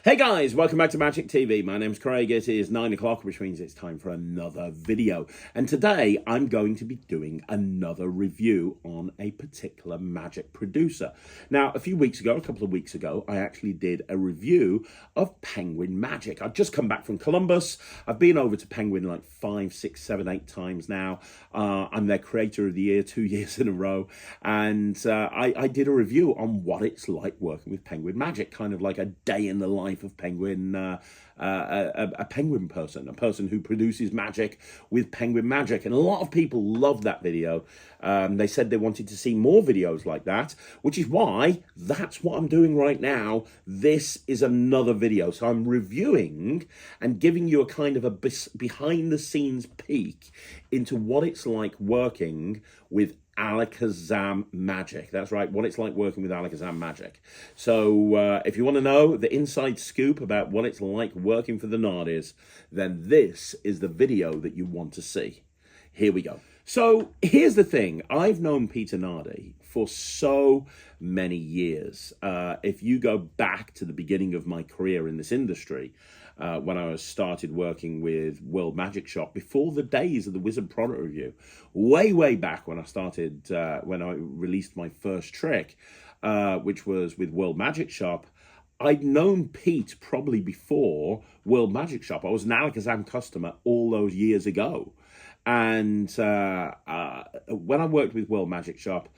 Hey guys, welcome back to Magic TV. My name's Craig. It is 9 o'clock, which means it's time for another video. And today I'm going to be doing another review on a particular magic producer. Now, a couple of weeks ago, I actually did a review of Penguin Magic. I've just come back from Columbus. I've been over to Penguin like 5, 6, 7, 8 times now. I'm their creator of the year 2 years in a row. And I did a review on what it's like working with Penguin Magic, kind of like a day in the life of Penguin, a Penguin person, a person who produces magic with Penguin Magic. And a lot of people loved that video. They said they wanted to see more videos like that, which is why that's what I'm doing right now. This is another video. So I'm reviewing and giving you a kind of a behind the scenes peek into what it's like working with Alakazam Magic. That's right, what it's like working with Alakazam Magic. So if you want to know the inside scoop about what it's like working for the Nardis, then this is the video that you want to see. Here we go. So here's the thing. I've known Peter Nardi for so many years. If you go back to the beginning of my career in this industry, when I started working with World Magic Shop, before the days of the Wizard Product Review, way back when I started, when I released my first trick, which was with World Magic Shop, I'd known Pete probably before World Magic Shop. I was an Alakazam customer all those years ago. And when I worked with World Magic Shop,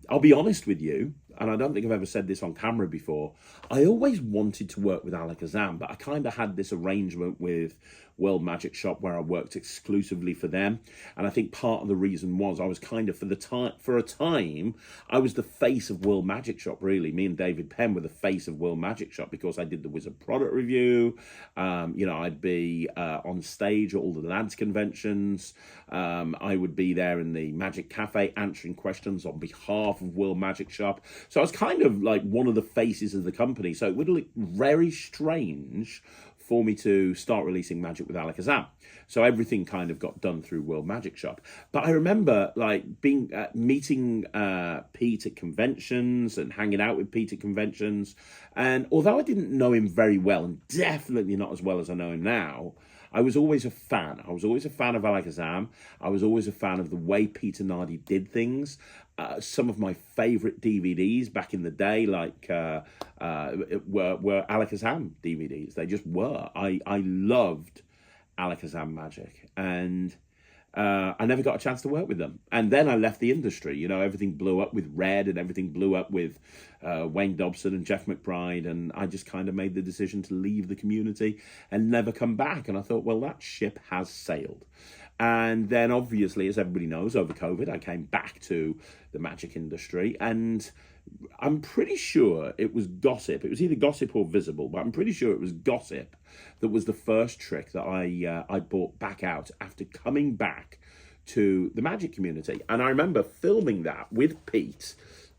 I'll be honest with you, and I don't think I've ever said this on camera before, I always wanted to work with Alakazam, but I kind of had this arrangement with World Magic Shop where I worked exclusively for them. And I think part of the reason was I was kind of, for a time, I was the face of World Magic Shop, really. Me and David Penn were the face of World Magic Shop because I did the Wizard Product Review. I'd be on stage at all the lads conventions. I would be there in the Magic Cafe answering questions on behalf of World Magic Shop. So I was kind of like one of the faces of the company. So it would look very strange for me to start releasing magic with Alakazam. So everything kind of got done through World Magic Shop. But I remember like meeting Pete at conventions and hanging out with Pete at conventions. And although I didn't know him very well, and definitely not as well as I know him now, I was always a fan. I was always a fan of Alakazam. I was always a fan of the way Peter Nardi did things. Some of my favorite DVDs back in the day, like were Alakazam DVDs. They just were. I loved Alakazam Magic, and I never got a chance to work with them. And then I left the industry. You know, everything blew up with Red, and everything blew up with Wayne Dobson and Jeff McBride, and I just kind of made the decision to leave the community and never come back. And I thought, well, that ship has sailed. And then obviously, as everybody knows, over COVID, I came back to the magic industry, and I'm pretty sure it was Gossip. It was either Gossip or Visible, but I'm pretty sure it was Gossip that was the first trick that I bought back out after coming back to the magic community. And I remember filming that with Pete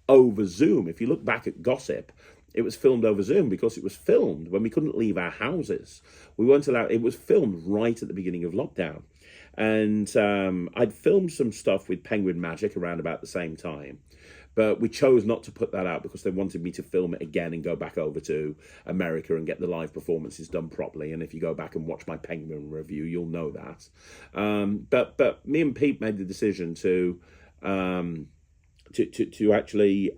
over Zoom. If you look back at Gossip, it was filmed over Zoom because it was filmed when we couldn't leave our houses. We weren't allowed. It was filmed right at the beginning of lockdown. And I'd filmed some stuff with Penguin Magic around about the same time. But we chose not to put that out because they wanted me to film it again and go back over to America and get the live performances done properly. And if you go back and watch my Penguin review, you'll know that. But me and Pete made the decision to actually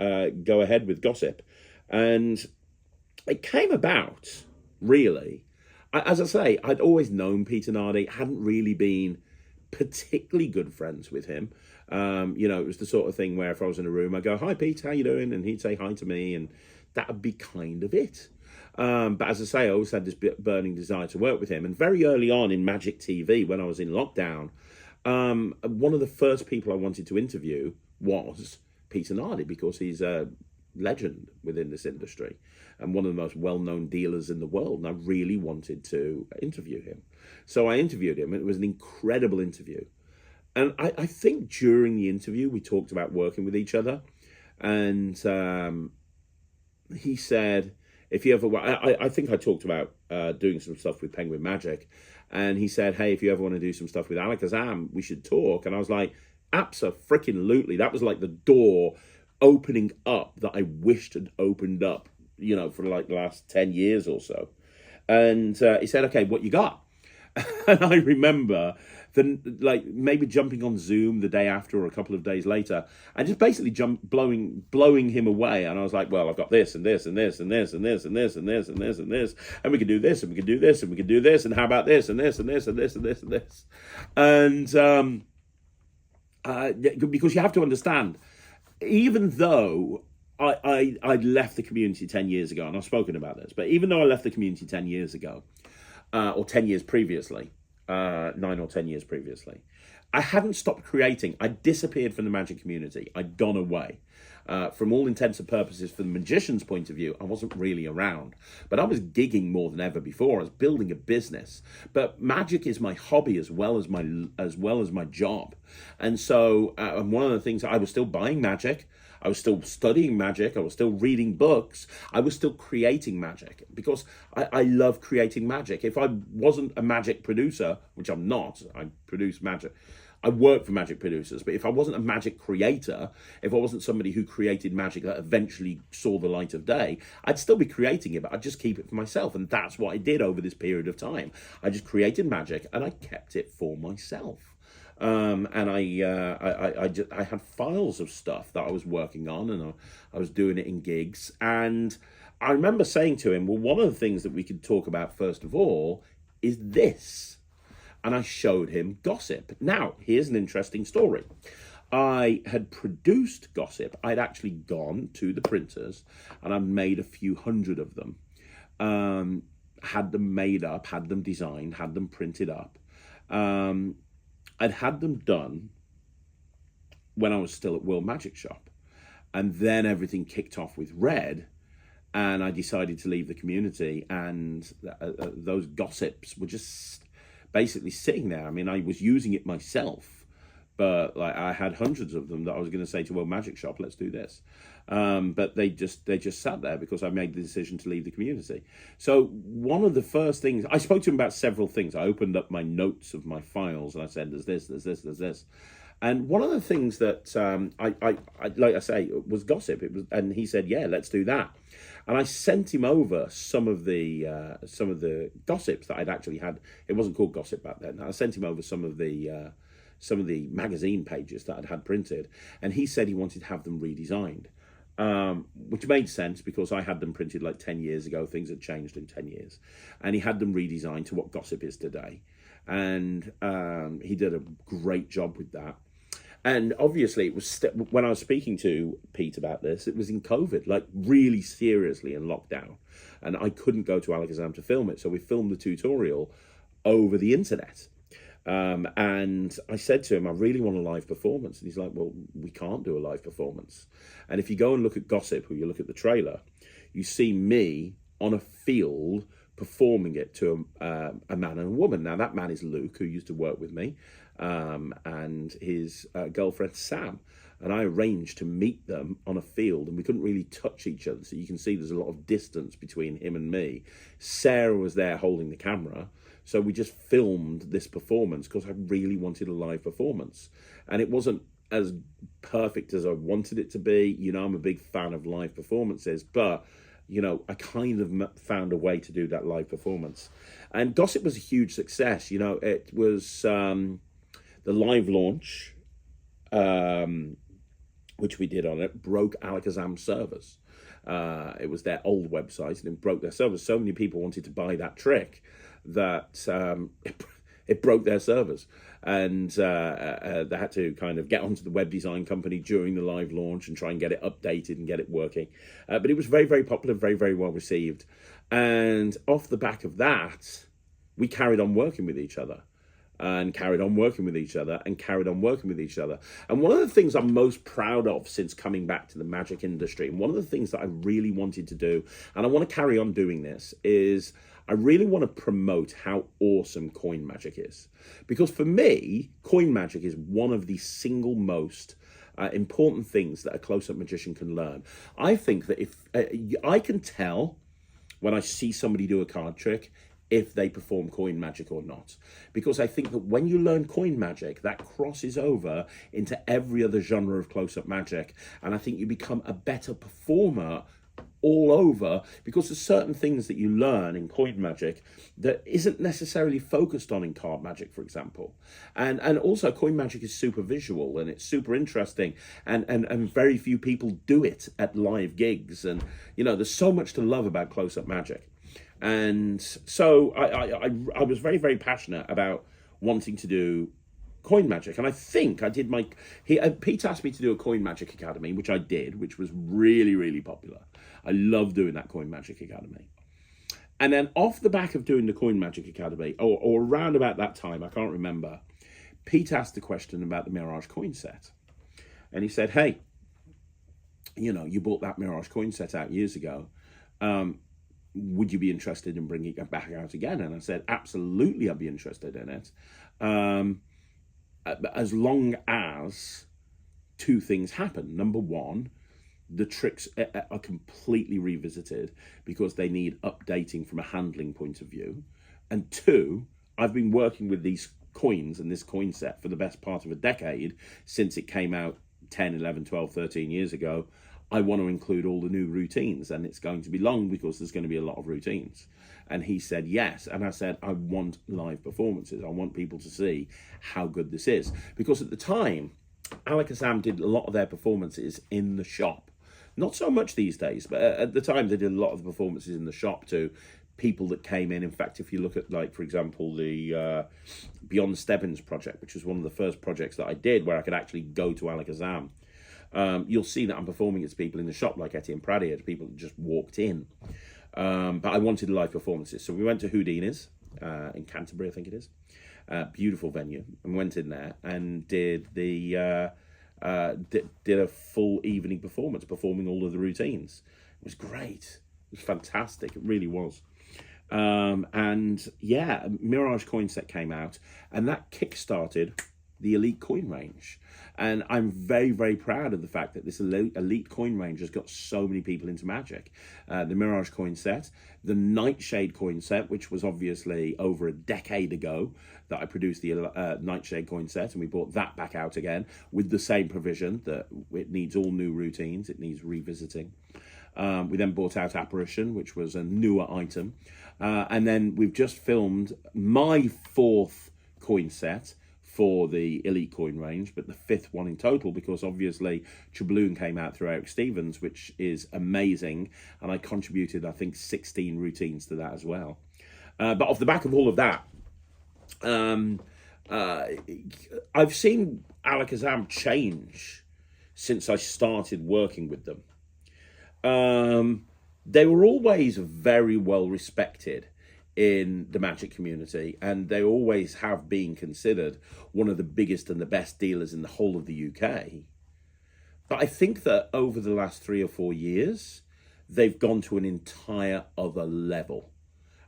go ahead with Gossip. And it came about, really. As I say, I'd always known Peter Nardi, hadn't really been particularly good friends with him. It was the sort of thing where if I was in a room, I'd go, "Hi, Pete, how you doing?" And he'd say hi to me, and that would be kind of it. But as I say, I always had this burning desire to work with him. And very early on in Magic TV, when I was in lockdown, one of the first people I wanted to interview was Peter Nardi, because he's a legend within this industry and one of the most well-known dealers in the world, and I really wanted to interview him. So I interviewed him, and it was an incredible interview. And I think during the interview we talked about working with each other, and he said, if you ever, I think I talked about doing some stuff with Penguin Magic, and he said, "Hey, if you ever want to do some stuff with Alakazam, we should talk." And I was like, abso-freaking-lutely. That was like the door opening up that I wished had opened up, for like the last 10 years or so. And he said, okay, what you got? And I remember then, like, maybe jumping on Zoom the day after or a couple of days later, and just basically blowing him away. And I was like, well, I've got this and this and this and this and this and this and this and this and this, and we can do this and we can do this and we can do this, and how about this and this and this and this and this and this, because you have to understand, even though I left the community 10 years ago, and I've spoken about this, but even though I left the community 10 years ago, or 10 years previously, 9 or 10 years previously, I hadn't stopped creating. I disappeared from the magic community. I'd gone away. From all intents and purposes, from the magician's point of view, I wasn't really around. But I was gigging more than ever before. I was building a business. But magic is my hobby as well as my job. And so one of the things, I was still buying magic. I was still studying magic. I was still reading books. I was still creating magic because I love creating magic. If I wasn't a magic producer, which I'm not, I produce magic. I work for magic producers, but if I wasn't a magic creator, if I wasn't somebody who created magic that eventually saw the light of day, I'd still be creating it, but I'd just keep it for myself. And that's what I did over this period of time. I just created magic and I kept it for myself. And I had files of stuff that I was working on, and I was doing it in gigs. And I remember saying to him, well, one of the things that we could talk about first of all is this. And I showed him Gossip. Now, here's an interesting story. I had produced Gossip. I'd actually gone to the printers and I'd made a few hundred of them. Had them made up, had them designed, had them printed up. I'd had them done when I was still at World Magic Shop. And then everything kicked off with Red, and I decided to leave the community, and those Gossips were just basically sitting there. I mean, I was using it myself, but like I had hundreds of them that I was going to say to World Magic Shop, let's do this. But they just sat there because I made the decision to leave the community. So one of the first things, I spoke to him about several things. I opened up my notes of my files and I said, there's this, there's this, there's this. And one of the things that I like I say, was Gossip. It was, and he said, yeah, let's do that. And I sent him over some of the Gossips that I'd actually had. It wasn't called Gossip back then. I sent him over some of the magazine pages that I'd had printed, and he said he wanted to have them redesigned, which made sense because I had them printed like 10 years ago. Things had changed in 10 years, and he had them redesigned to what Gossip is today. And he did a great job with that. And obviously, it was when I was speaking to Pete about this, it was in COVID, like really seriously in lockdown. And I couldn't go to Alakazam to film it. So we filmed the tutorial over the internet. And I said to him, I really want a live performance. And he's like, well, we can't do a live performance. And if you go and look at Gossip, or you look at the trailer, you see me on a field performing it to a man and a woman. Now, that man is Luke, who used to work with me, and his girlfriend, Sam. And I arranged to meet them on a field, and we couldn't really touch each other. So you can see there's a lot of distance between him and me. Sarah was there holding the camera. So we just filmed this performance because I really wanted a live performance. And it wasn't as perfect as I wanted it to be. You know, I'm a big fan of live performances, but you know, I kind of found a way to do that live performance. And Gossip was a huge success. You know, it was the live launch, which we did on it, broke Alakazam servers. It was their old website, and it broke their servers. So many people wanted to buy that trick that it broke their servers. And they had to kind of get onto the web design company during the live launch and try and get it updated and get it working. But it was very, very popular, very, very well received. And off the back of that, we carried on working with each other. And carried on working with each other and carried on working with each other. And one of the things I'm most proud of since coming back to the magic industry, and one of the things that I really wanted to do, and I want to carry on doing this, is I really want to promote how awesome coin magic is. Because for me, coin magic is one of the single most important things that a close-up magician can learn. I think that if I can tell when I see somebody do a card trick, if they perform coin magic or not. Because I think that when you learn coin magic, that crosses over into every other genre of close-up magic. And I think you become a better performer all over, because there's certain things that you learn in coin magic that isn't necessarily focused on in card magic, for example. And also coin magic is super visual and it's super interesting, and very few people do it at live gigs. And there's so much to love about close-up magic. And so I was very, very passionate about wanting to do coin magic, and I think I did Pete asked me to do a coin magic academy, which I did, which was really, really popular. I love doing that coin magic academy. And then off the back of doing the coin magic academy, or around about that time, I can't remember, Pete asked a question about the Mirage coin set, and he said, hey, you bought that Mirage coin set out years ago, would you be interested in bringing it back out again? And I said, absolutely, I'd be interested in it. As long as two things happen. Number one, the tricks are completely revisited because they need updating from a handling point of view. And two, I've been working with these coins and this coin set for the best part of a decade since it came out 10, 11, 12, 13 years ago. I want to include all the new routines, and it's going to be long because there's going to be a lot of routines. And he said yes, and I said I want live performances. I want people to see how good this is, because at the time Alakazam did a lot of their performances in the shop. Not so much these days, but at the time they did a lot of the performances in the shop to people that came in. In fact, if you look at, like, for example, the Beyond Stebbins project, which was one of the first projects that I did where I could actually go to Alakazam, you'll see that I'm performing it to people in the shop, like Etienne Pradier, to people that just walked in. But I wanted live performances. So we went to Houdini's in Canterbury, I think it is. Beautiful venue. And went in there and did the did a full evening performance, performing all of the routines. It was great. It was fantastic. It really was. And yeah, Mirage coin set came out, and that kick-started the elite coin range. And I'm very, very proud of the fact that this elite coin range has got so many people into magic. The Mirage coin set, the Nightshade coin set, which was obviously over a decade ago that I produced the Nightshade coin set, and we brought that back out again with the same provision that it needs all new routines, it needs revisiting. We then brought out Apparition, which was a newer item. And then we've just filmed my fourth coin set for the elite coin range, but the fifth one in total, because obviously Trebloon came out through Eric Stevens, which is amazing, and I contributed, I think, 16 routines to that as well. But off the back of all of that, I've seen Alakazam change since I started working with them. They were always very well respected in the magic community, and they always have been considered one of the biggest and the best dealers in the whole of the UK. But I think that over the last 3 or 4 years, they've gone to an entire other level.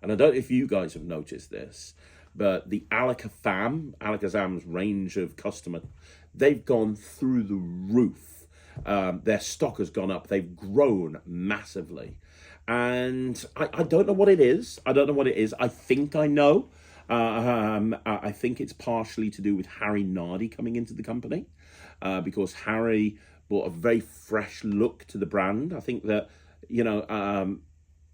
And I don't know if you guys have noticed this, but the Alakazam's range of customer, they've gone through the roof. Their stock has gone up. They've grown massively. And I don't know what it is. I don't know what it is. I think I know. I think it's partially to do with Harry Nardi coming into the company, because Harry brought a very fresh look to the brand. I think that,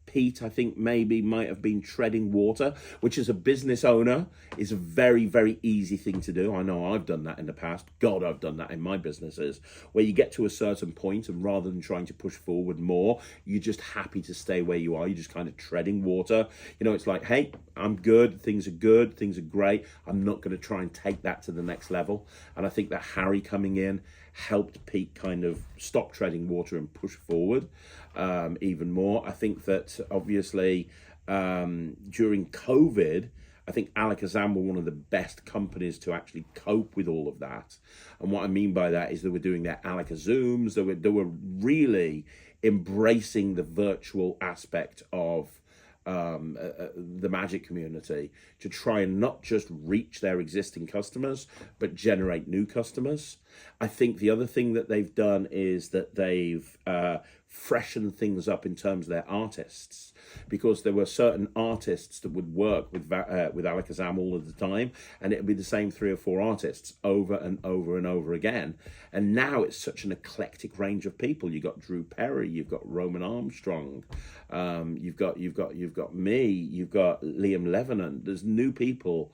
Pete, I think maybe might have been treading water, which as a business owner is a very, very easy thing to do. I know I've done that in the past. God, I've done that in my businesses, where you get to a certain point and rather than trying to push forward more, you're just happy to stay where you are. You're just kind of treading water. It's like, hey, I'm good. Things are great. I'm not going to try and take that to the next level. And I think that Harry coming in helped Pete kind of stop treading water and push forward even more. I think that obviously during COVID, I think Alakazam were one of the best companies to actually cope with all of that. And what I mean by that is they were doing their Alakazooms. They were really embracing the virtual aspect of the magic community to try and not just reach their existing customers, but generate new customers. I think the other thing that they've done is that they've freshened things up in terms of their artists, because there were certain artists that would work with Alakazam all of the time, and it would be the same 3 or 4 artists over and over and over again. And now it's such an eclectic range of people. You've got Drew Perry, you've got Roman Armstrong, you've got me, you've got Liam Levenant. There's new people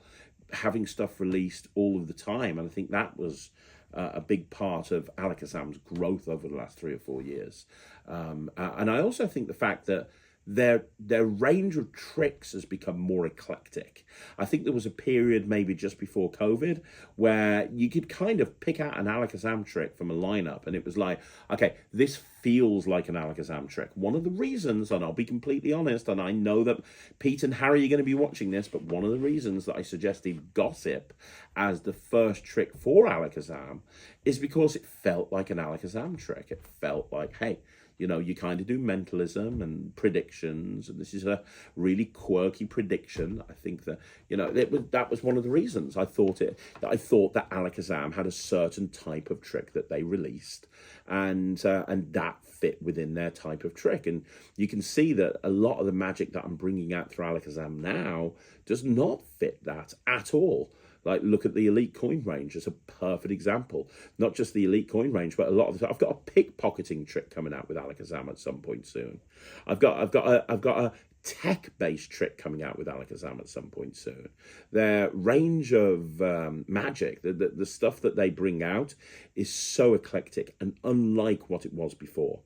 having stuff released all of the time, and I think that was a big part of Alakazam's growth over the last 3 or 4 years. And I also think the fact that their range of tricks has become more eclectic. I think there was a period maybe just before COVID where you could kind of pick out an Alakazam trick from a lineup, and it was like, okay, this feels like an Alakazam trick. One of the reasons, and I'll be completely honest, and I know that Pete and Harry are going to be watching this, but one of the reasons that I suggested Gossip as the first trick for Alakazam is because it felt like an Alakazam trick. It felt like, hey, you know, you kind of do mentalism and predictions, and this is a really quirky prediction. I think that, you know, that was one of the reasons I thought that Alakazam had a certain type of trick that they released, and that fit within their type of trick. And you can see that a lot of the magic that I'm bringing out through Alakazam now does not fit that at all. Like, look at the Elite Coin range as a perfect example. Not just the Elite Coin range, but a lot of I've got a pickpocketing trick coming out with Alakazam at some point soon. I've got a tech-based trick coming out with Alakazam at some point soon. Their range of magic, the stuff that they bring out, is so eclectic and unlike what it was before.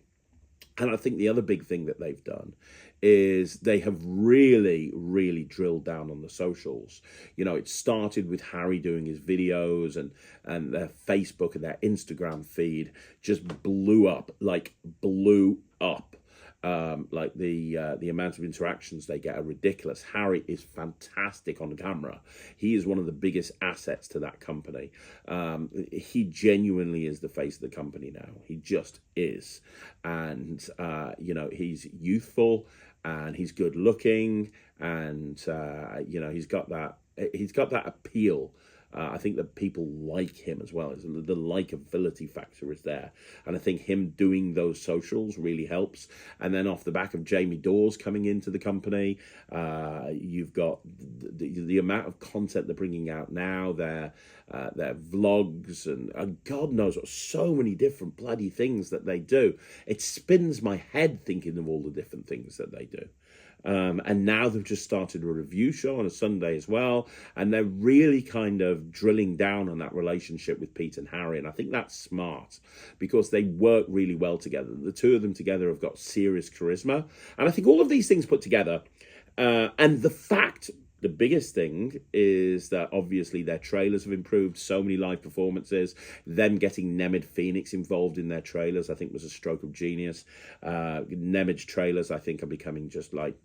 And I think the other big thing that they've done is they have really, really drilled down on the socials. You know, it started with Harry doing his videos, and their Facebook and their Instagram feed just blew up. Like the amount of interactions they get are ridiculous. Harry is fantastic on camera. He is one of the biggest assets to that company. He genuinely is the face of the company now. He just is. And, you know, he's youthful and he's good looking, and, you know, he's got that appeal. I think that people like him as well. The likability factor is there. And I think him doing those socials really helps. And then off the back of Jamie Dawes coming into the company, you've got the amount of content they're bringing out now, their vlogs, and God knows what, so many different bloody things that they do. It spins my head thinking of all the different things that they do. And now they've just started a review show on a Sunday as well. And they're really kind of drilling down on that relationship with Pete and Harry. And I think that's smart because they work really well together. The two of them together have got serious charisma. And I think all of these things put together, and the biggest thing is that obviously their trailers have improved. So many live performances. Them getting Nemid Phoenix involved in their trailers, I think, was a stroke of genius. Nemid's trailers, I think, are becoming just like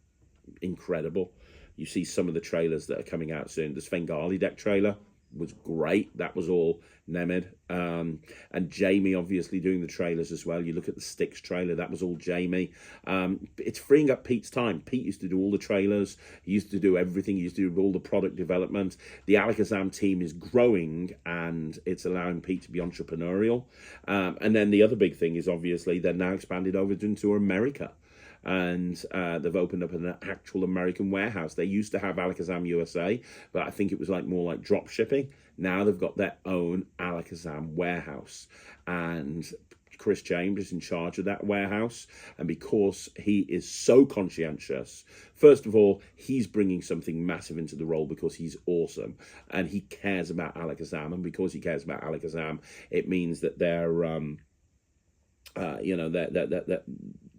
incredible. You see some of the trailers that are coming out soon. The Svengali deck trailer was great. That was all Nemid. And Jamie obviously doing the trailers as well. You look at the Styx trailer, that was all Jamie. It's freeing up Pete's time. Pete used to do all the trailers. He used to do everything. He used to do all the product development. The Alakazam team is growing, and it's allowing Pete to be entrepreneurial. And then the other big thing is obviously they're now expanded over into America. And they've opened up an actual American warehouse. They used to have Alakazam USA, but I think it was more like drop shipping. Now they've got their own Alakazam warehouse, and Chris James is in charge of that warehouse. And because he is so conscientious, first of all, he's bringing something massive into the role because he's awesome and he cares about Alakazam. And because he cares about Alakazam, it means that they're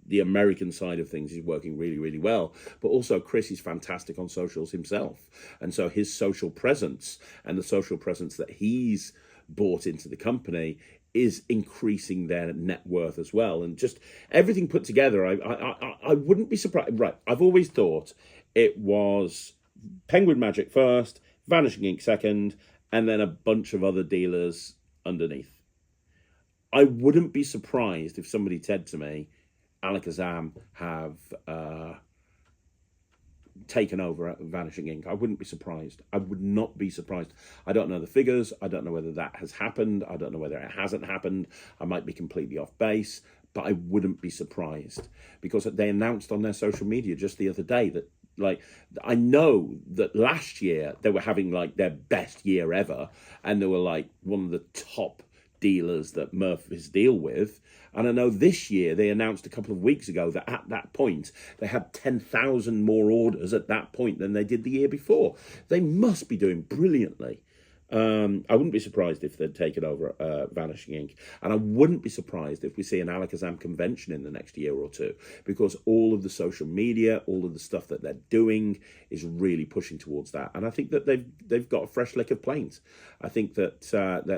the American side of things is working really, really well. But also Chris is fantastic on socials himself. And so his social presence and the social presence that he's brought into the company is increasing their net worth as well. And just everything put together, I wouldn't be surprised. Right, I've always thought it was Penguin Magic first, Vanishing Ink second, and then a bunch of other dealers underneath. I wouldn't be surprised if somebody said to me, Alakazam have taken over Vanishing Ink. I wouldn't be surprised. I would not be surprised. I don't know the figures. I don't know whether that has happened. I don't know whether it hasn't happened. I might be completely off base, but I wouldn't be surprised, because they announced on their social media just the other day that, like, I know that last year they were having like their best year ever, and they were like one of the top dealers that Murphy's deal with. And I know this year they announced a couple of weeks ago that at that point they had 10,000 more orders at that point than they did the year before. They must be doing brilliantly. I wouldn't be surprised if they'd taken over Vanishing Ink. And I wouldn't be surprised if we see an Alakazam convention in the next year or two, because all of the social media, all of the stuff that they're doing is really pushing towards that. And I think that they've got a fresh lick of paint. I think that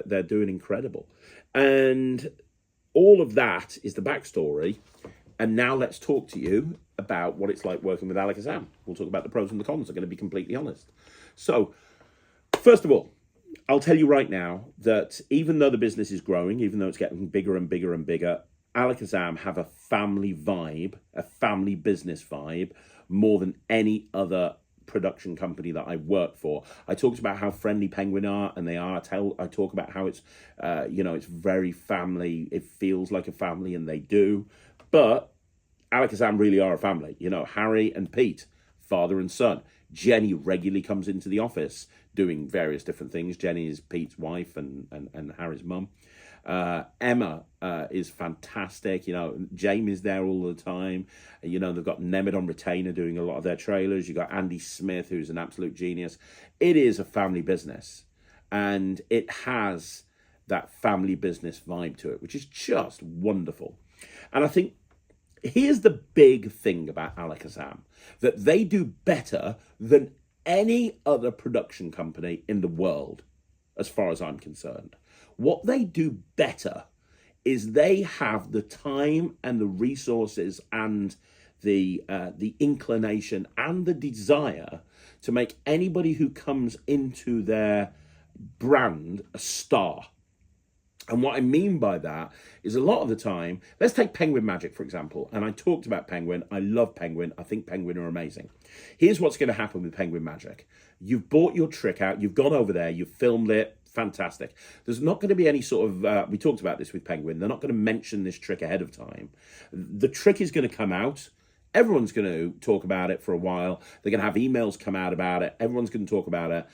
they're doing incredible. And all of that is the backstory. And now let's talk to you about what it's like working with Alakazam. We'll talk about the pros and the cons. I'm going to be completely honest. So, first of all, I'll tell you right now that even though the business is growing, even though it's getting bigger and bigger and bigger, Alakazam have a family vibe, a family business vibe, more than any other production company that I work for. I talked about how friendly Penguin are, and they are. I talk about how it's, it's very family. It feels like a family, and they do. But Alakazam really are a family. You know, Harry and Pete, father and son. Jenny regularly comes into the office doing various different things. Jenny is Pete's wife and Harry's mum. Emma is fantastic. You know, Jamie's there all the time. You know, they've got Nemid on retainer doing a lot of their trailers. You've got Andy Smith, who's an absolute genius. It is a family business, and it has that family business vibe to it, which is just wonderful. And I think here's the big thing about Alakazam, that they do better than any other production company in the world, as far as I'm concerned. What they do better is they have the time and the resources and the inclination and the desire to make anybody who comes into their brand a star. And what I mean by that is, a lot of the time, let's take Penguin Magic, for example. And I talked about Penguin. I love Penguin. I think Penguin are amazing. Here's what's going to happen with Penguin Magic. You've bought your trick out. You've gone over there. You've filmed it. Fantastic. There's not going to be any sort of, we talked about this with Penguin. They're not going to mention this trick ahead of time. The trick is going to come out. Everyone's going to talk about it for a while. They're going to have emails come out about it. Everyone's going to talk about it.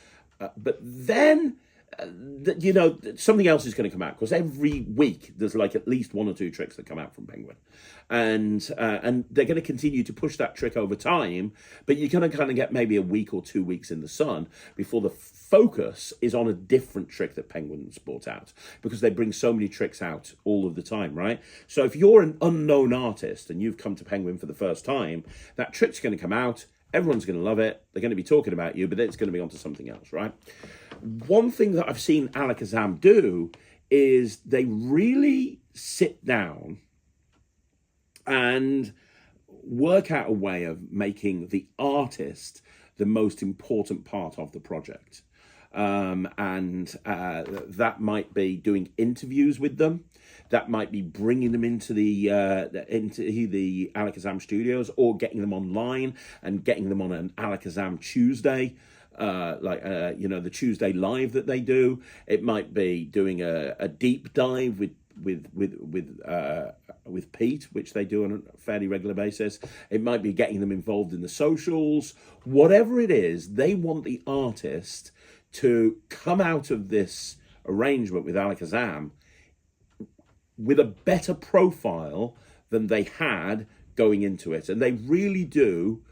But then, something else is going to come out, because every week there's like at least one or two tricks that come out from Penguin, and they're going to continue to push that trick over time. But you're going to kind of get maybe a week or 2 weeks in the sun before the focus is on a different trick that Penguin's brought out, because they bring so many tricks out all of the time, right? So if you're an unknown artist and you've come to Penguin for the first time, that trick's going to come out. Everyone's going to love it. They're going to be talking about you, but then it's going to be onto something else, right? One thing that I've seen Alakazam do is they really sit down and work out a way of making the artist the most important part of the project. That might be doing interviews with them. That might be bringing them into the Alakazam studios, or getting them online and getting them on an Alakazam Tuesday, the Tuesday live that they do. It might be doing a deep dive with Pete, which they do on a fairly regular basis. It might be getting them involved in the socials. Whatever it is, they want the artist to come out of this arrangement with Alakazam with a better profile than they had going into it. And they really do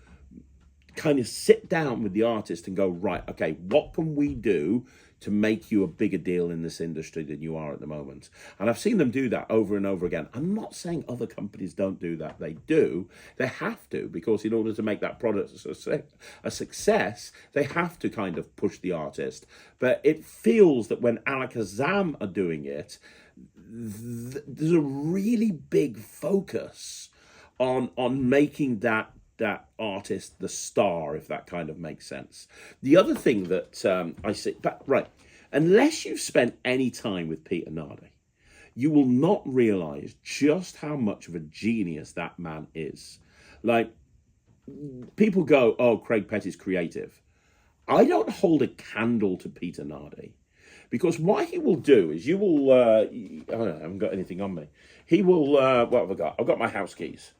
kind of sit down with the artist and go, right, okay, what can we do to make you a bigger deal in this industry than you are at the moment? And I've seen them do that over and over again. I'm not saying other companies don't do that. They do. They have to, because in order to make that product a success, they have to kind of push the artist. But it feels that when Alakazam are doing it, there's a really big focus on making that artist the star, if that kind of makes sense. The other thing that I see, but right, unless you've spent any time with Peter Nardi, you will not realize just how much of a genius that man is. Like, people go, oh, Craig Pett is creative. I don't hold a candle to Peter Nardi, because what he will do is you will, I haven't got anything on me. He will, what have I got? I've got my house keys.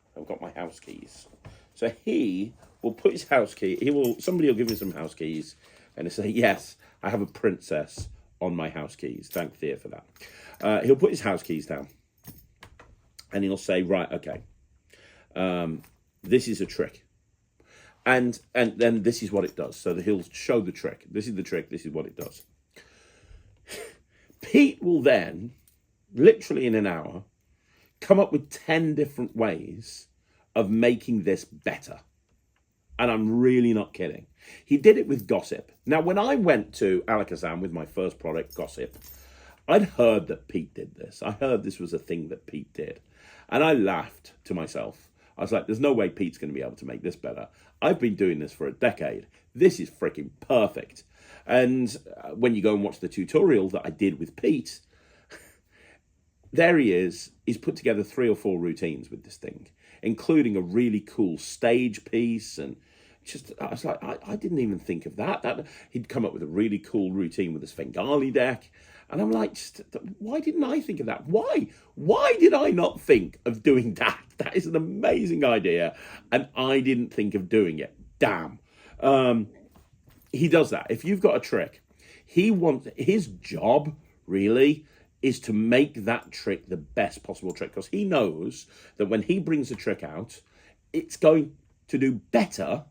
So he will put his house key, somebody will give him some house keys and he'll say, yes, I have a princess on my house keys. Thank Thea for that. He'll put his house keys down and he'll say, right, okay, this is a trick. And then this is what it does. So he'll show the trick. This is the trick. This is what it does. Pete will then, literally in an hour, come up with 10 different ways of making this better. And I'm really not kidding. He did it with gossip. Now, when I went to Alakazam with my first product, Gossip, I'd heard that Pete did this. I heard this was a thing that Pete did. And I laughed to myself. I was like, there's no way Pete's going to be able to make this better. I've been doing this for a decade. This is freaking perfect. And when you go and watch the tutorial that I did with Pete, there he is. He's put together 3 or 4 routines with this thing, including a really cool stage piece. And just, I was like, I didn't even think of that. He'd come up with a really cool routine with a Svengali deck. And I'm like, why didn't I think of that? Why did I not think of doing that? That is an amazing idea. And I didn't think of doing it. Damn. He does that. If you've got a trick, his job really is to make that trick the best possible trick, because he knows that when he brings a trick out, it's going to do better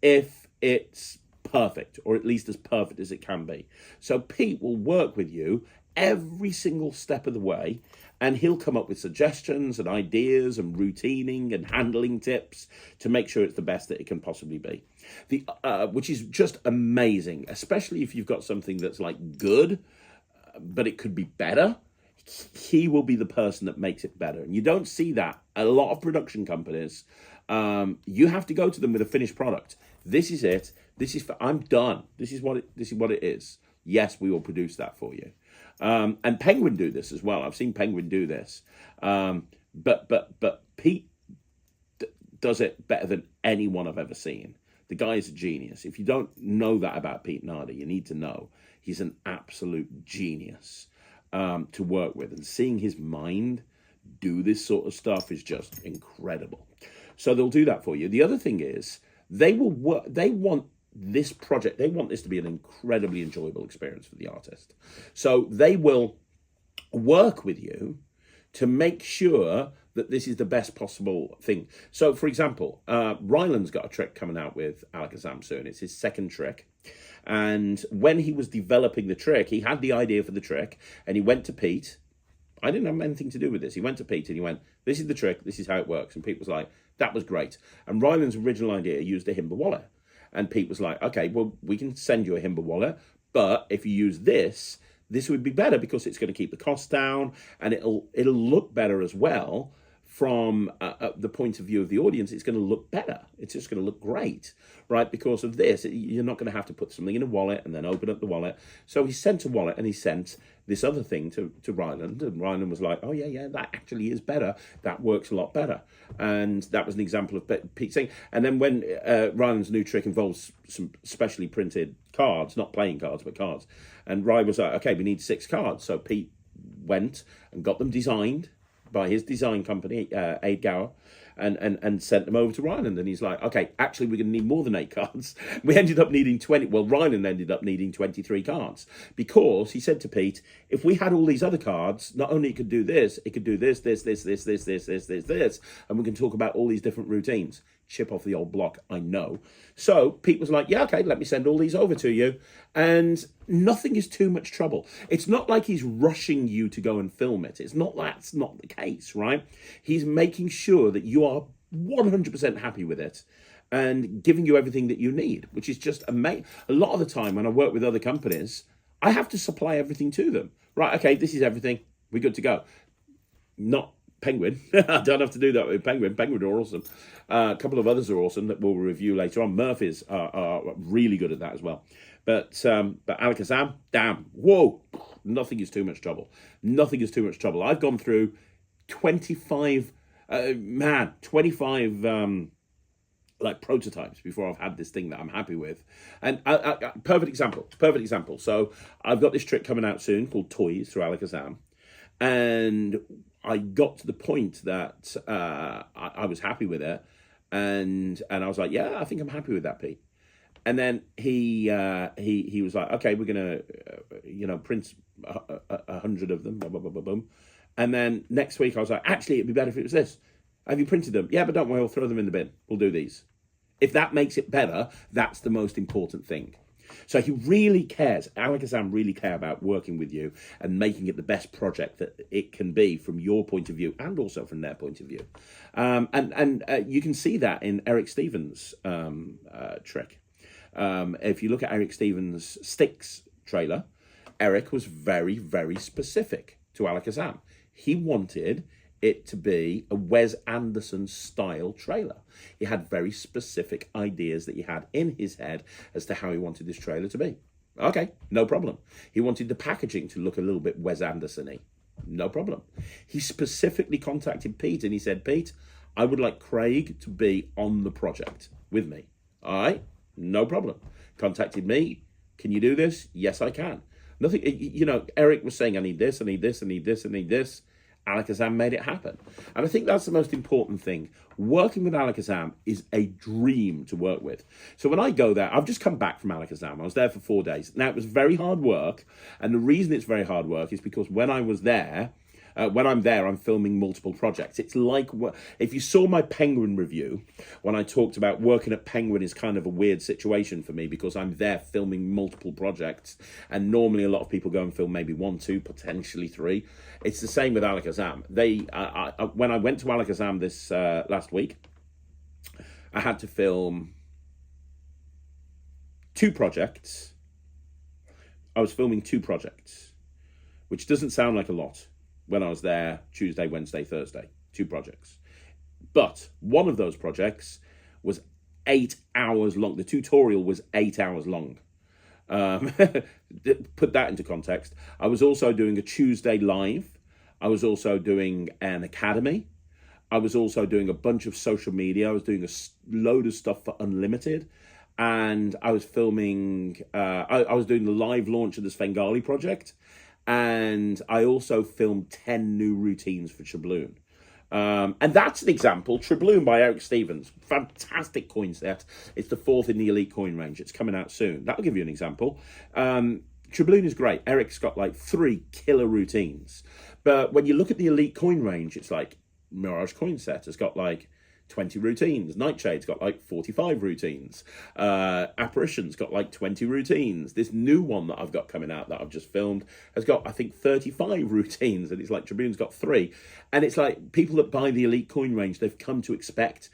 if it's perfect, or at least as perfect as it can be. So Pete will work with you every single step of the way, and he'll come up with suggestions and ideas and routining and handling tips to make sure it's the best that it can possibly be. Which is just amazing, especially if you've got something that's like good, but it could be better. He will be the person that makes it better. And you don't see that. A lot of production companies, you have to go to them with a finished product. This is it. I'm done. This is what it is. Yes, we will produce that for you. And Penguin do this as well. I've seen Penguin do this. But Pete does it better than anyone I've ever seen. The guy is a genius. If you don't know that about Pete Nardi, you need to know. He's an absolute genius to work with. And seeing his mind do this sort of stuff is just incredible. So they'll do that for you. The other thing is, they want this project, they want this to be an incredibly enjoyable experience for the artist. So they will work with you to make sure that this is the best possible thing. So, for example, Ryland's got a trick coming out with Alakazam soon. It's his second trick. And when he was developing the trick, he had the idea for the trick, and he went to Pete. I didn't have anything to do with this. He went to Pete and he went, this is the trick, this is how it works. And Pete was like, that was great. And Ryland's original idea used a Himba wallet. And Pete was like, okay, well, we can send you a Himba wallet, but if you use this would be better because it's going to keep the cost down, and it'll look better as well from the point of view of the audience. It's going to look better. It's just going to look great, right? Because of this, you're not going to have to put something in a wallet and then open up the wallet. So he sent a wallet and he sent this other thing to Ryland, and Ryland was like, oh yeah, that actually is better. That works a lot better. And that was an example of Pete saying. And then when Ryland's new trick involves some specially printed cards, not playing cards, but cards. And Ryan was like, okay, we need 6 cards. So Pete went and got them designed by his design company, Aid Gower, and sent them over to Ryland. And he's like, okay, actually, we're going to need more than 8 cards. We ended up needing 20. Well, Ryland ended up needing 23 cards because he said to Pete, if we had all these other cards, not only it could do this, it could do this, and we can talk about all these different routines. Chip off the old block, I know. So Pete was like, yeah, okay, let me send all these over to you. And nothing is too much trouble. It's not like he's rushing you to go and film it. That's not the case, right? He's making sure that you are 100% happy with it and giving you everything that you need, which is just amazing. A lot of the time when I work with other companies, I have to supply everything to them. Right, okay, this is everything. We're good to go. Not Penguin. I don't have to do that with Penguin. Penguin are awesome. A couple of others are awesome that we'll review later on. Murphy's are really good at that as well. But Alakazam, damn, whoa, nothing is too much trouble. Nothing is too much trouble. I've gone through 25 like prototypes before I've had this thing that I'm happy with. And perfect example. So I've got this trick coming out soon called Toys through Alakazam. And I got to the point that I was happy with it. And I was like, yeah, I think I'm happy with that, Pete. And then he was like, okay, we're gonna print 100 of them, blah, blah, blah, blah, boom. And then next week I was like, actually, it'd be better if it was this. Have you printed them? Yeah, but don't worry, we'll throw them in the bin. We'll do these. If that makes it better, that's the most important thing. So he really cares. Alakazam really care about working with you and making it the best project that it can be from your point of view and also from their point of view. And you can see that in Eric Stevens' trick. If you look at Eric Stevens' Sticks trailer, Eric was very, very specific to Alakazam. He wanted it to be a Wes Anderson style trailer. He had very specific ideas that he had in his head as to how he wanted this trailer to be. Okay, no problem. He wanted the packaging to look a little bit Wes Anderson-y. No problem. He specifically contacted Pete and he said, Pete, I would like Craig to be on the project with me. All right, no problem. Contacted me. Can you do this? Yes, I can. Nothing, Eric was saying, I need this, I need this, I need this, I need this. Alakazam made it happen. And I think that's the most important thing. Working with Alakazam is a dream to work with. So when I go there, I've just come back from Alakazam. I was there for 4 days. Now, it was very hard work. And the reason it's very hard work is because when I was there, when I'm there, I'm filming multiple projects. It's like, if you saw my Penguin review, when I talked about working at Penguin is kind of a weird situation for me because I'm there filming multiple projects. And normally a lot of people go and film maybe 1, 2, potentially 3. It's the same with Alakazam. When I went to Alakazam this last week, I had to film 2 projects. I was filming 2 projects, which doesn't sound like a lot. When I was there Tuesday, Wednesday, Thursday, 2 projects. But one of those projects was 8 hours long. The tutorial was 8 hours long. Put that into context. I was also doing a Tuesday live. I was also doing an academy. I was also doing a bunch of social media. I was doing a load of stuff for Unlimited. And I was filming, I was doing the live launch of the Svengali project. And I also filmed 10 new routines for Tribloon. And that's an example. Tribloon by Eric Stevens. Fantastic coin set. It's the 4th in the Elite coin range. It's coming out soon. That'll give you an example. Tribloon is great. Eric's got like 3 killer routines. But when you look at the Elite coin range, it's like Mirage coin set has got like 20 routines. Nightshade's got like 45 routines. Apparition's got like 20 routines. This new one that I've got coming out that I've just filmed has got, I think, 35 routines. And it's like Tribloon's got 3. And it's like people that buy the Elite coin range, they've come to expect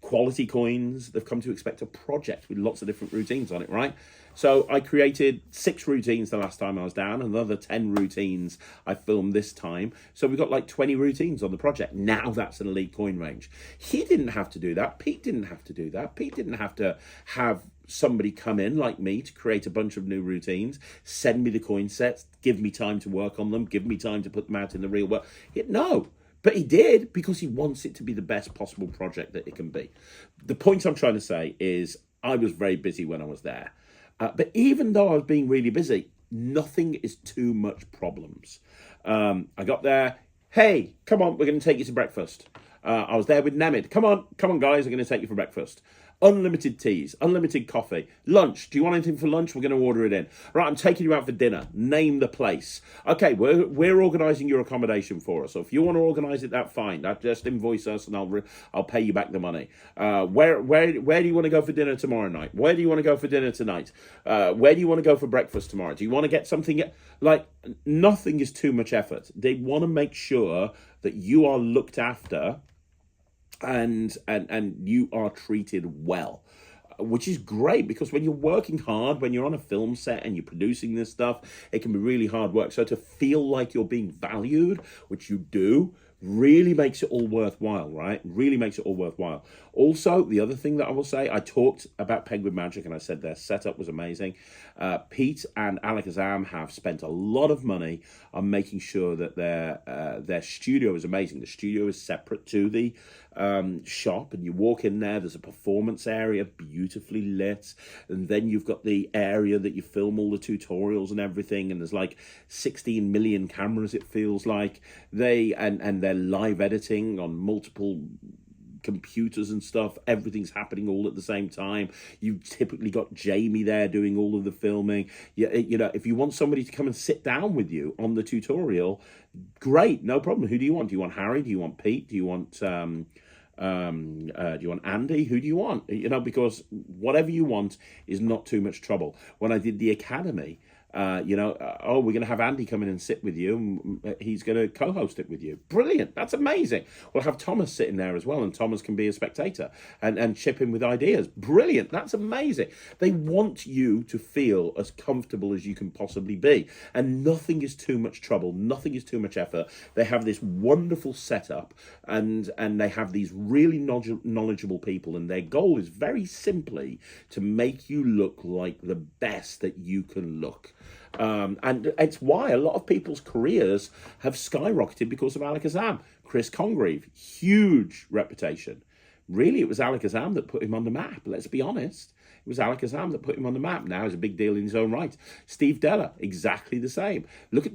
quality coins. They've come to expect a project with lots of different routines on it, right? So I created 6 routines the last time I was down, another 10 routines I filmed this time. So we've got like 20 routines on the project. Now that's an Elite coin range. He didn't have to do that. Pete didn't have to do that. Pete didn't have to have somebody come in like me to create a bunch of new routines, send me the coin sets, give me time to work on them, give me time to put them out in the real world. No. But he did because he wants it to be the best possible project that it can be. The point I'm trying to say is I was very busy when I was there. But even though I was being really busy, nothing is too much problems. I got there. Hey, come on, we're going to take you to breakfast. I was there with Nemid. Come on, guys, we're going to take you for breakfast. Unlimited teas, unlimited coffee, lunch. Do you want anything for lunch? We're going to order it in. Right, I'm taking you out for dinner. Name the place. Okay, we're organising your accommodation for us. So if you want to organise it, that's fine. Just invoice us and I'll pay you back the money. Where do you want to go for dinner tomorrow night? Where do you want to go for dinner tonight? Where do you want to go for breakfast tomorrow? Do you want to get something? Like, nothing is too much effort. They want to make sure that you are looked after and you are treated well, which is great because when you're working hard, when you're on a film set and you're producing this stuff, it can be really hard work. So to feel like you're being valued, which you do really makes it all worthwhile, right? Really makes it all worthwhile. Also, the other thing that I will say, I talked about Penguin Magic and I said their setup was amazing. Pete and Alakazam have spent a lot of money on making sure that their studio is amazing. The studio is separate to the shop, and you walk in there, there's a performance area, beautifully lit, and then you've got the area that you film all the tutorials and everything, and there's like 16 million cameras, it feels like. And they're live editing on multiple computers and stuff. Everything's happening all at the same time. You've typically got Jamie there doing all of the filming. You know, if you want somebody to come and sit down with you on the tutorial, great, no problem. Who do you want? Do you want Harry? Do you want Pete? Do you want do you want Andy? Who do you want? You know, because whatever you want is not too much trouble. When I did the academy, oh, we're going to have Andy come in and sit with you, and he's going to co-host it with you. Brilliant. That's amazing. We'll have Thomas sitting there as well, and Thomas can be a spectator and chip in with ideas. Brilliant. That's amazing. They want you to feel as comfortable as you can possibly be, and nothing is too much trouble. Nothing is too much effort. They have this wonderful setup, and they have these really knowledgeable people, and their goal is very simply to make you look like the best that you can look. And it's why a lot of people's careers have skyrocketed because of Alakazam. Chris Congreve, huge reputation. Really, it was Alakazam that put him on the map. Let's be honest. It was Alakazam that put him on the map. Now he's a big deal in his own right. Steve Della, exactly the same. Look at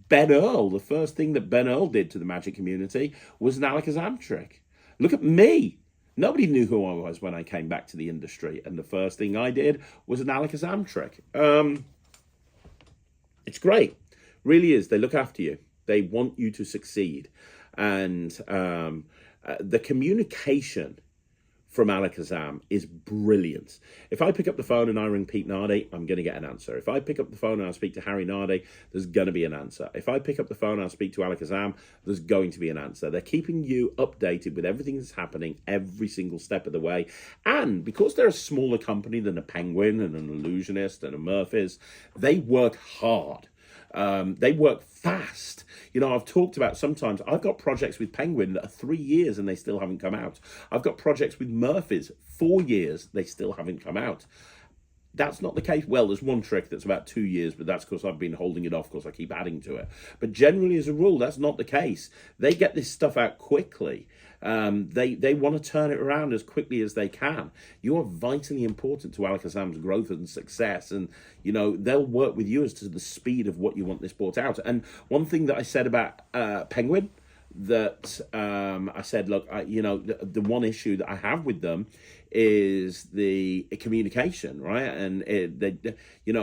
Ben Earl. The first thing that Ben Earl did to the Magic community was an Alakazam trick. Look at me. Nobody knew who I was when I came back to the industry, and the first thing I did was an Alakazam trick. It's great, really is. They look after you. They want you to succeed, and the communication from Alakazam is brilliant. If I pick up the phone and I ring Pete Nardi, I'm going to get an answer. If I pick up the phone and I speak to Harry Nardi, there's going to be an answer. If I pick up the phone and I speak to Alakazam, there's going to be an answer. They're keeping you updated with everything that's happening every single step of the way. And because they're a smaller company than a Penguin and an Illusionist and a Murphy's, they work hard. They work fast. You know, I've talked about sometimes I've got projects with Penguin that are 3 years and they still haven't come out. I've got projects with Murphy's 4 years, they still haven't come out. That's not the case. Well, there's one trick that's about 2 years, but that's because I've been holding it off because I keep adding to it. But generally, as a rule, that's not the case. They get this stuff out quickly. They want to turn it around as quickly as they can. You are vitally important to Alakazam's growth and success, and you know they'll work with you as to the speed of what you want this brought out. And one thing that I said about Penguin, that I said, look, the one issue that I have with them is the communication, right? And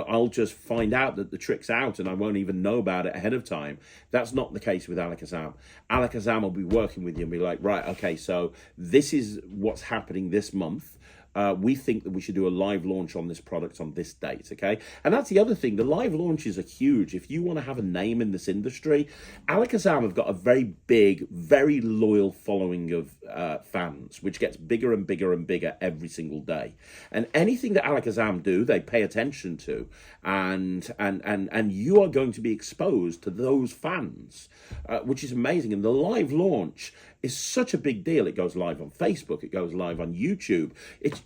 I'll just find out that the trick's out and I won't even know about it ahead of time. That's not the case with Alakazam. Alakazam will be working with you and be like, right, okay, so this is what's happening this month. We think that we should do a live launch on this product on this date, okay? And that's the other thing. The live launches are huge. If you want to have a name in this industry, Alakazam have got a very big, very loyal following of fans, which gets bigger and bigger and bigger every single day. And anything that Alakazam do, they pay attention to. And you are going to be exposed to those fans, which is amazing. And the live launch is such a big deal. It goes live on Facebook. It goes live on YouTube.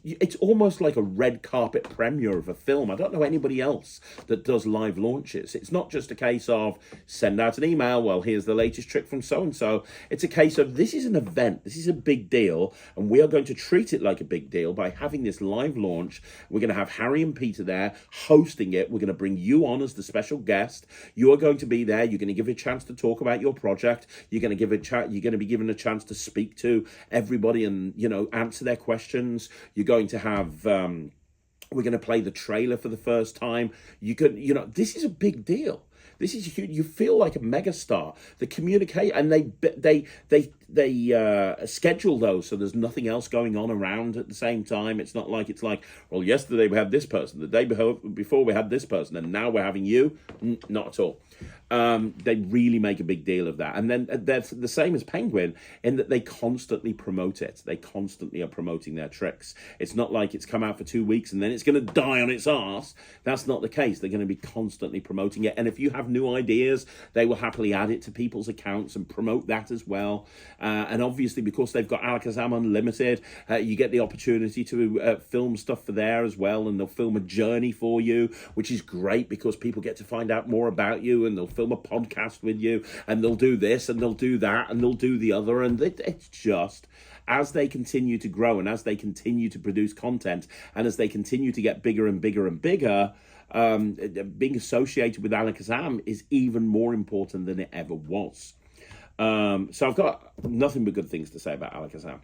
It's almost like a red carpet premiere of a film. I don't know anybody else that does live launches. It's not just a case of send out an email, well, here's the latest trick from so-and-so. It's a case of this is an event. This is a big deal, and we are going to treat it like a big deal by having this live launch. We're going to have Harry and Peter there hosting it. We're going to bring you on as the special guest. You are going to be there. You're going to give a chance to talk about your project. You're going to be given a chance to speak to everybody and answer their questions. You're going to have we're going to play the trailer for the first time. This is a big deal. This is huge. You feel like a megastar. The communicate, and they schedule those so there's nothing else going on around at the same time. It's not like well, yesterday we had this person, the day before we had this person, and now we're having you. Not at all. They really make a big deal of that. And then they're the same as Penguin in that they constantly promote it. They constantly are promoting their tricks. It's not like it's come out for 2 weeks and then it's going to die on its arse. That's not the case. They're going to be constantly promoting it. And if you have new ideas, they will happily add it to people's accounts and promote that as well. And obviously, because they've got Alakazam Unlimited, you get the opportunity to film stuff for there as well. And they'll film a journey for you, which is great because people get to find out more about you, and they'll film a podcast with you, and they'll do this and they'll do that and they'll do the other. And it's just, as they continue to grow and as they continue to produce content and as they continue to get bigger and bigger and bigger, being associated with Alakazam is even more important than it ever was. So I've got nothing but good things to say about Alakazam.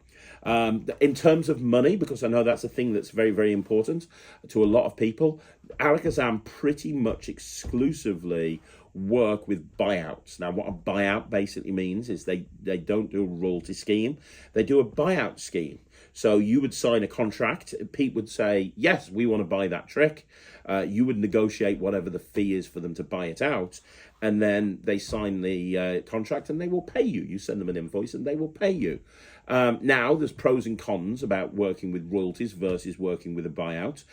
In terms of money, because I know that's a thing that's very, very important to a lot of people, Alakazam pretty much exclusively work with buyouts. Now, what a buyout basically means is they don't do a royalty scheme. They do a buyout scheme. So you would sign a contract. Pete would say, yes, we want to buy that trick. You would negotiate whatever the fee is for them to buy it out. And then they sign the contract and they will pay you. You send them an invoice and they will pay you. Now, there's pros and cons about working with royalties versus working with a buyout.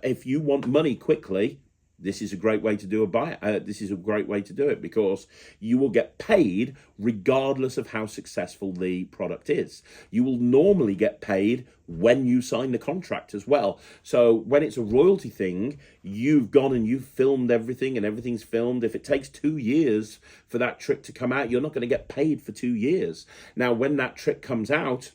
If you want money quickly, this is a great way to do a buyout. This is a great way to do it because you will get paid regardless of how successful the product is. You will normally get paid when you sign the contract as well. So when it's a royalty thing, you've gone and you've filmed everything and everything's filmed. If it takes 2 years for that trick to come out, you're not going to get paid for 2 years. Now, when that trick comes out,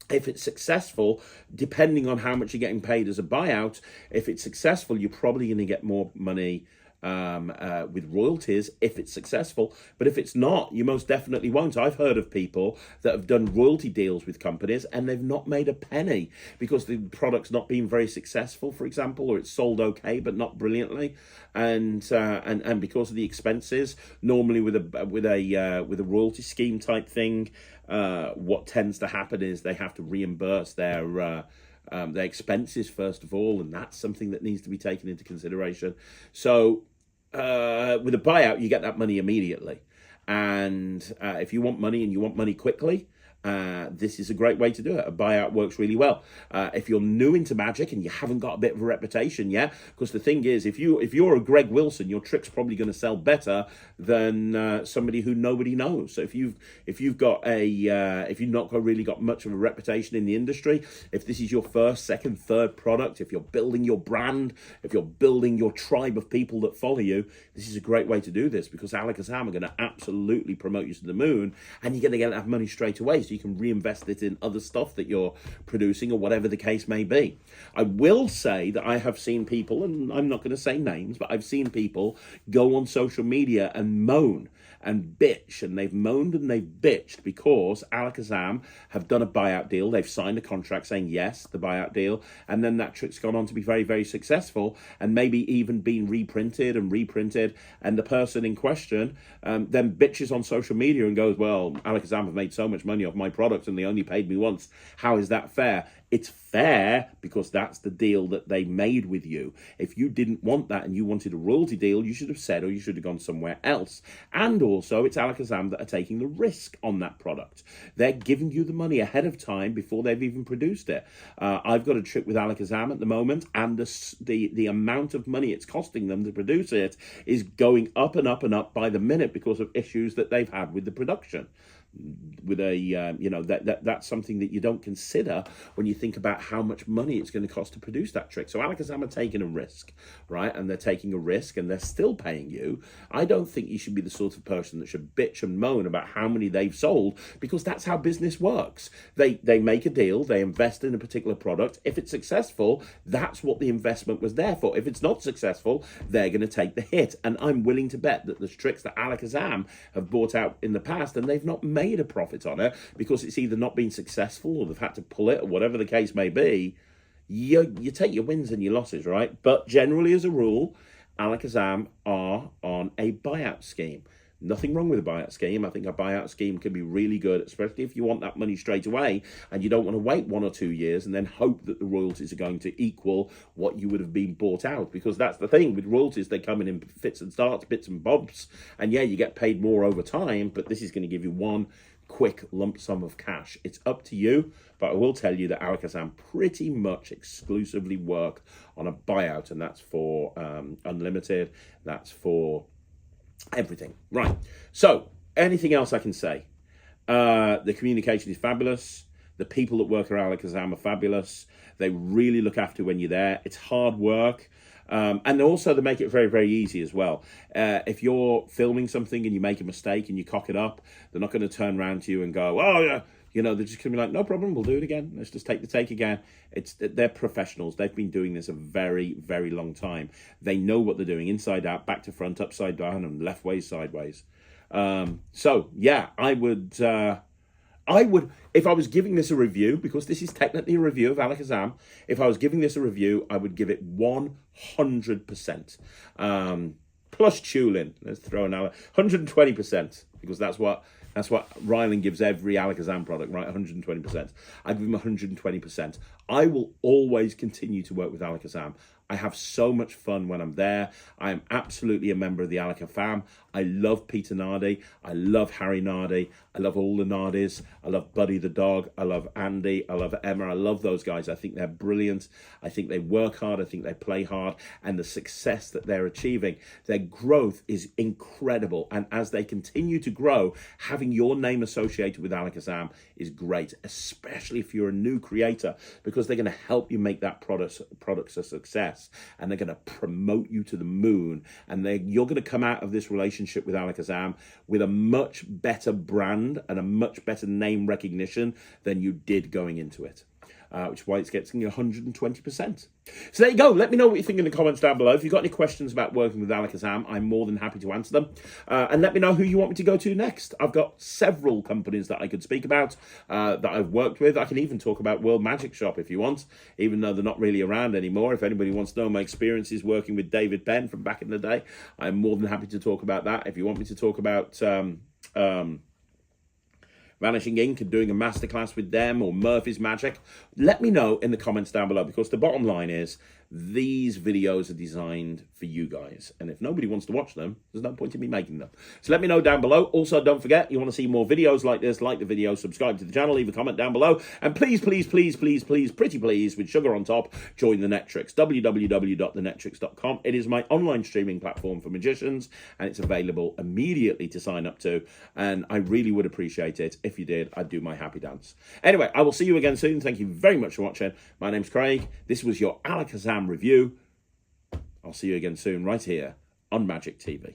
if it's successful, depending on how much you're getting paid as a buyout, if it's successful, you're probably going to get more money with royalties if it's successful. But if it's not, you most definitely won't. I've heard of people that have done royalty deals with companies and they've not made a penny because the product's not been very successful, for example, or it's sold okay but not brilliantly, and because of the expenses. Normally with a royalty scheme type thing, what tends to happen is they have to reimburse their expenses first of all, and that's something that needs to be taken into consideration. So with a buyout, you get that money immediately, and if you want money and you want money quickly, this is a great way to do it. A buyout works really well. If you're new into Magic and you haven't got a bit of a reputation yet, because the thing is, if you're a Greg Wilson, your trick's probably going to sell better than somebody who nobody knows. So if you've not really got much of a reputation in the industry, if this is your first, second, third product, if you're building your brand, if you're building your tribe of people that follow you, this is a great way to do this because Alakazam are going to absolutely promote you to the moon, and you're going to get that money straight away. So you can reinvest it in other stuff that you're producing or whatever the case may be. I will say that I have seen people, and I'm not going to say names, but I've seen people go on social media and moan and bitch, and they've moaned and they've bitched because Alakazam have done a buyout deal. They've signed a contract saying yes, the buyout deal, and then that trick's gone on to be very, very successful and maybe even been reprinted, and the person in question then bitches on social media and goes, well, Alakazam have made so much money off my product and they only paid me once. How is that fair? It's fair because that's the deal that they made with you. If you didn't want that and you wanted a royalty deal, you should have said, or you should have gone somewhere else. And also, it's Alakazam that are taking the risk on that product. They're giving you the money ahead of time before they've even produced it. I've got a trick with Alakazam at the moment, and the amount of money it's costing them to produce it is going up and up and up by the minute because of issues that they've had with the production. With that's something that you don't consider when you think about how much money it's going to cost to produce that trick. So Alakazam are taking a risk, right? And they're taking a risk and they're still paying you. I don't think you should be the sort of person that should bitch and moan about how many they've sold, because that's how business works. They make a deal, they invest in a particular product. If it's successful, that's what the investment was there for. If it's not successful, they're going to take the hit. And I'm willing to bet that there's tricks that Alakazam have bought out in the past and they've not made a profit on it because it's either not been successful or they've had to pull it or whatever the case may be. You take your wins and your losses, right? But generally, as a rule, Alakazam are on a buyout scheme. Nothing wrong with a buyout scheme. I think a buyout scheme can be really good, especially if you want that money straight away and you don't want to wait 1 or 2 years and then hope that the royalties are going to equal what you would have been bought out. Because that's the thing with royalties, they come in fits and starts, bits and bobs. And yeah, you get paid more over time, but this is going to give you one quick lump sum of cash. It's up to you, but I will tell you that Alakazam pretty much exclusively work on a buyout, and that's for unlimited, that's for everything. Right, so anything else I can say? The communication is fabulous. The people that work at Alakazam are fabulous. They really look after when you're there. It's hard work. And also they make it very, very easy as well. If you're filming something and you make a mistake and you cock it up, they're not going to turn around to you and go, oh, yeah. You know, they're just going to be like, no problem, we'll do it again. Let's just take the take again. They're professionals. They've been doing this a very, very long time. They know what they're doing, inside out, back to front, upside down, and left ways, sideways. So, yeah, I would, if I was giving this a review, because this is technically a review of Alakazam, if I was giving this a review, I would give it 100%. Plus Tulin, let's throw another 120%, because that's what Ryland gives every Alakazam product, right? 120%. I'd give him 120%. I will always continue to work with Alakazam. I have so much fun when I'm there. I am absolutely a member of the Alaka fam. I love Peter Nardi. I love Harry Nardi. I love all the Nardis. I love Buddy the dog. I love Andy. I love Emma. I love those guys. I think they're brilliant. I think they work hard. I think they play hard. And the success that they're achieving, their growth is incredible. And as they continue to grow, having your name associated with Alakazam is great, especially if you're a new creator, because they're going to help you make that product a success. And they're going to promote you to the moon. And you're going to come out of this relationship with Alakazam with a much better brand and a much better name recognition than you did going into it. Which is why it's getting 120%. So there you go. Let me know what you think in the comments down below. If you've got any questions about working with Alakazam, I'm more than happy to answer them. And let me know who you want me to go to next. I've got several companies that I could speak about that I've worked with. I can even talk about World Magic Shop if you want, even though they're not really around anymore. If anybody wants to know my experiences working with David Penn from back in the day, I'm more than happy to talk about that. If you want me to talk about Vanishing Ink and doing a masterclass with them, or Murphy's Magic, let me know in the comments down below, because the bottom line is these videos are designed for you guys, and if nobody wants to watch them, there's no point in me making them. So let me know down below. Also, don't forget, you want to see more videos like this, like the video, subscribe to the channel, leave a comment down below, and please, please, please, please, please, pretty please, with sugar on top, join the Netrix, www.thenetrix.com. It is my online streaming platform for magicians, and it's available immediately to sign up to, and I really would appreciate it. If you did, I'd do my happy dance. Anyway, I will see you again soon. Thank you very much for watching. My name's Craig. This was your Alakazam review. I'll see you again soon right here on Magic TV.